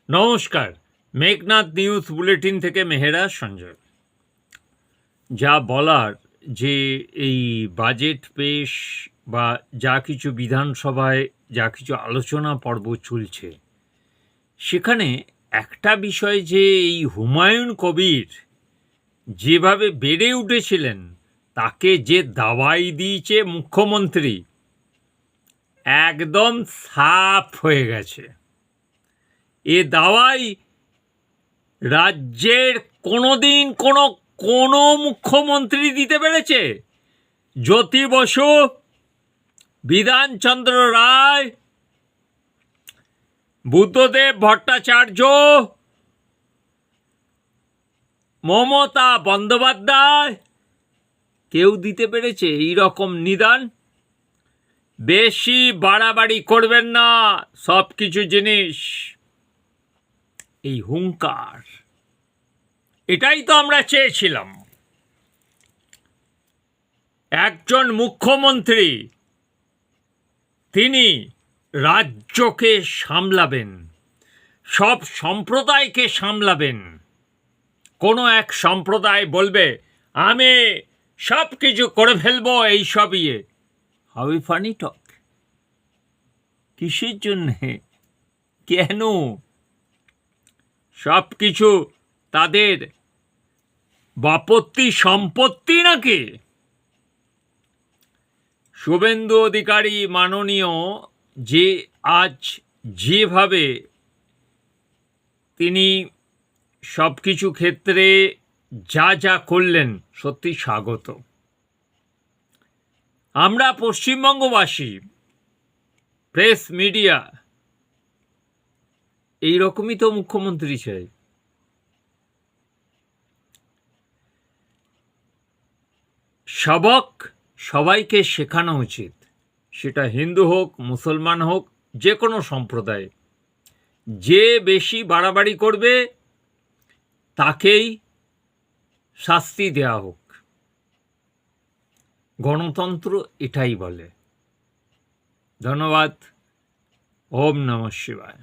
নমস্কার, Meghnad news bulletin থেকে মেহেরা সঞ্জয়। যা বলার যে এই বাজেট পেশ বা যা কিছু বিধানসভায় যা কিছু আলোচনা পর্ব চলছে, সেখানে একটা বিষয় যে এই হুমায়ুন কবির যেভাবে বেড়ে উঠেছিলেন, তাকে যে দাওয়াই দিয়েছে মুখ্যমন্ত্রী, একদম সাফ হয়ে গেছে। এ দাওয়াই রাজ্যের কোনোদিন কোনো মুখ্যমন্ত্রী দিতে পেরেছে? জ্যোতি বসু, বিধানচন্দ্র রায়, বুদ্ধদেব ভট্টাচার্য, মমতা বন্দ্যোপাধ্যায়, কেউ দিতে পেরেছে এই রকম নিদান? বেশি বাড়াবাড়ি করবেন না, সব কিছু জিনিস এই হুঙ্কার, এটাই তো আমরা চেয়েছিলাম। একজন মুখ্যমন্ত্রী, তিনি রাজ্যকে সামলাবেন, সব সম্প্রদায়কে সামলাবেন। কোনো এক সম্প্রদায় বলবে আমি সব কিছু করে ফেলবো, এইসব হাউ ফানি টক। কিসের জন্যে? কেন? সব কিছু তাদের বাপত্তি সম্পত্তি নাকি? শুভেন্দু অধিকারী মাননীয় যে আজ যেভাবে তিনি সব কিছু ক্ষেত্রে যা যা করলেন, সত্যি স্বাগত। আমরা পশ্চিমবঙ্গবাসী, প্রেস মিডিয়া, এইরকমই তো মুখ্যমন্ত্রী চাই। সবক সবাইকে শেখানো উচিত, সেটা হিন্দু হোক, মুসলমান হোক, যে কোনো সম্প্রদায়। যে বেশি বাড়াবাড়ি করবে তাকেই শাস্তি দেওয়া হোক। গণতন্ত্র এটাই বলে। ধন্যবাদ। ওম নমঃ শিবায়।